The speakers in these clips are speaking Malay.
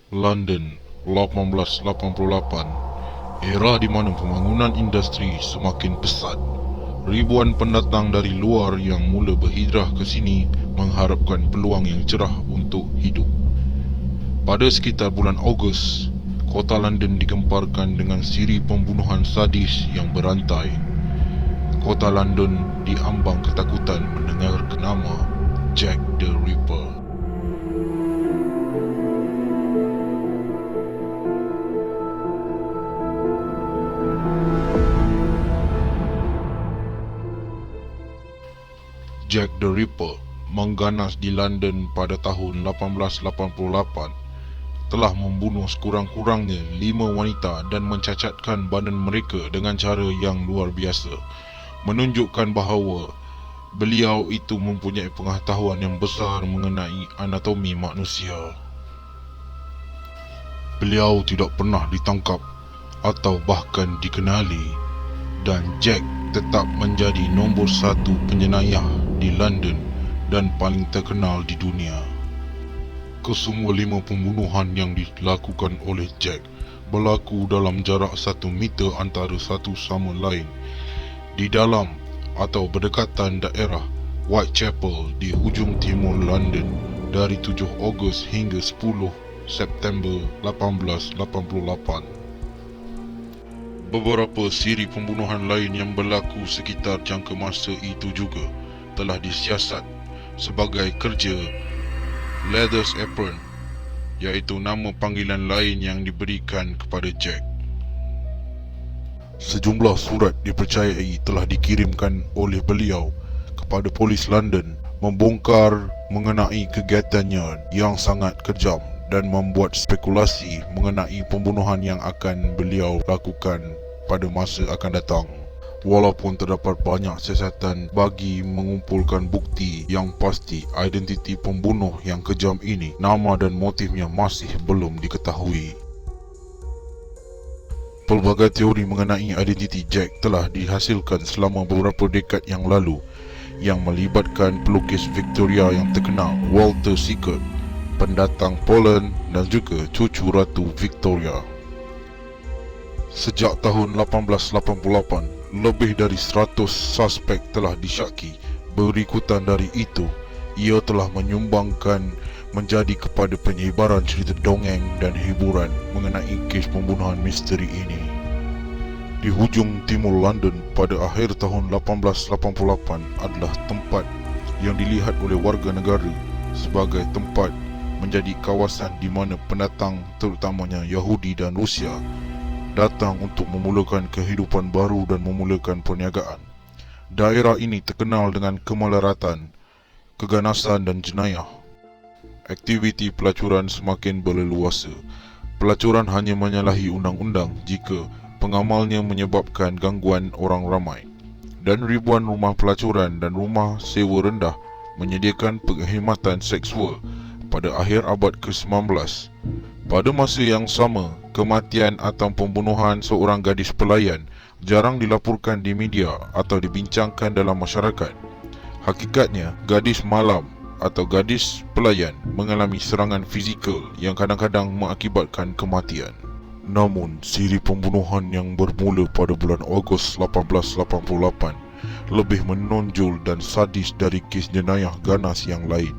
London 1888, era di mana pembangunan industri semakin pesat. Ribuan pendatang dari luar yang mula berhijrah ke sini mengharapkan peluang yang cerah untuk hidup. Pada sekitar bulan Ogos, kota London digemparkan dengan siri pembunuhan sadis yang berantai. Kota London diambang ketakutan mendengar nama Jack the Ripper. Jack the Ripper mengganas di London pada tahun 1888, telah membunuh sekurang-kurangnya 5 wanita dan mencacatkan badan mereka dengan cara yang luar biasa, menunjukkan bahawa beliau itu mempunyai pengetahuan yang besar mengenai anatomi manusia. Beliau tidak pernah ditangkap atau bahkan dikenali, dan Jack tetap menjadi nombor 1 penjenayah di London dan paling terkenal di dunia. Kesemua 5 pembunuhan yang dilakukan oleh Jack berlaku dalam jarak 1 meter antara satu sama lain di dalam atau berdekatan daerah Whitechapel di hujung timur London dari 7 Ogos hingga 10 September 1888. Beberapa siri pembunuhan lain yang berlaku sekitar jangka masa itu juga telah disiasat sebagai kerja Leather's Apron, iaitu nama panggilan lain yang diberikan kepada Jack. Sejumlah surat dipercayai telah dikirimkan oleh beliau kepada polis London membongkar mengenai kegiatannya yang sangat kejam dan membuat spekulasi mengenai pembunuhan yang akan beliau lakukan pada masa akan datang. Walaupun terdapat banyak siasatan bagi mengumpulkan bukti yang pasti identiti pembunuh yang kejam ini, nama dan motifnya masih belum diketahui. Pelbagai teori mengenai identiti Jack telah dihasilkan selama beberapa dekad yang lalu, yang melibatkan pelukis Victoria yang terkenal Walter Sickert, pendatang Poland dan juga cucu Ratu Victoria. Sejak tahun 1888, lebih dari 100 suspek telah disyaki. Berikutan dari itu, ia telah menyumbangkan menjadi kepada penyebaran cerita dongeng dan hiburan mengenai kes pembunuhan misteri ini. Di hujung timur London pada akhir tahun 1888 adalah tempat yang dilihat oleh warga negara sebagai tempat menjadi kawasan di mana pendatang, terutamanya Yahudi dan Rusia, datang untuk memulakan kehidupan baru dan memulakan perniagaan. Daerah ini terkenal dengan kemelaratan, keganasan dan jenayah. Aktiviti pelacuran semakin berleluasa. Pelacuran hanya menyalahi undang-undang jika pengamalnya menyebabkan gangguan orang ramai. Dan ribuan rumah pelacuran dan rumah sewa rendah menyediakan perkhidmatan seksual pada akhir abad ke-19. Pada masa yang sama, kematian atau pembunuhan seorang gadis pelayan jarang dilaporkan di media atau dibincangkan dalam masyarakat. Hakikatnya, gadis malam atau gadis pelayan mengalami serangan fizikal yang kadang-kadang mengakibatkan kematian. Namun, siri pembunuhan yang bermula pada bulan Ogos 1888 lebih menonjol dan sadis dari kes jenayah ganas yang lain.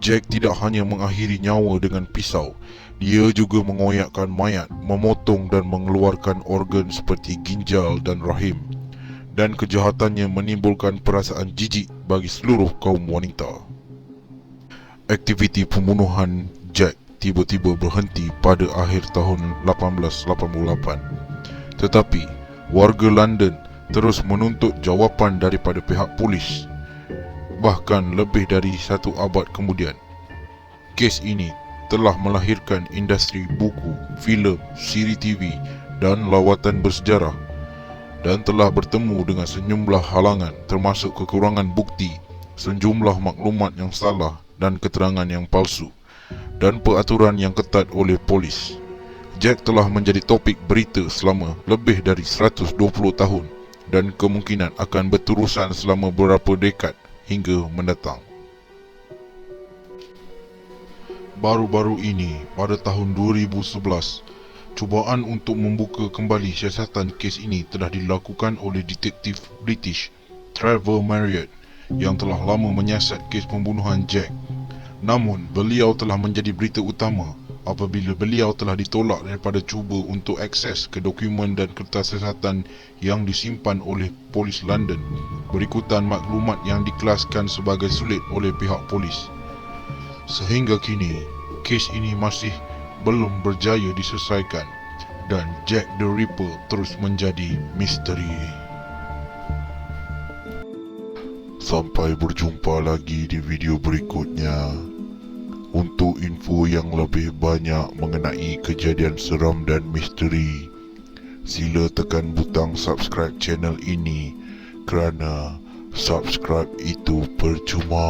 Jack tidak hanya mengakhiri nyawa dengan pisau, dia juga mengoyakkan mayat, memotong dan mengeluarkan organ seperti ginjal dan rahim. Dan kejahatannya menimbulkan perasaan jijik bagi seluruh kaum wanita. Aktiviti pembunuhan Jack tiba-tiba berhenti pada akhir tahun 1888. Tetapi, warga London terus menuntut jawapan daripada pihak polis. Bahkan lebih dari 1 abad kemudian, kes ini telah melahirkan industri buku, filem, siri TV dan lawatan bersejarah, dan telah bertemu dengan sejumlah halangan termasuk kekurangan bukti, sejumlah maklumat yang salah dan keterangan yang palsu, dan peraturan yang ketat oleh polis. Jack telah menjadi topik berita selama lebih dari 120 tahun dan kemungkinan akan berterusan selama beberapa dekad hingga mendatang. Baru-baru ini, pada tahun 2011, cubaan untuk membuka kembali siasatan kes ini telah dilakukan oleh detektif British Trevor Marriott yang telah lama menyiasat kes pembunuhan Jack. Namun, beliau telah menjadi berita utama apabila beliau telah ditolak daripada cuba untuk akses ke dokumen dan kertas siasatan yang disimpan oleh polis London berikutan maklumat yang dikelaskan sebagai sulit oleh pihak polis. Sehingga kini, kes ini masih belum berjaya diselesaikan dan Jack the Ripper terus menjadi misteri. Sampai berjumpa lagi di video berikutnya. Untuk info yang lebih banyak mengenai kejadian seram dan misteri, sila tekan butang subscribe channel ini kerana subscribe itu percuma.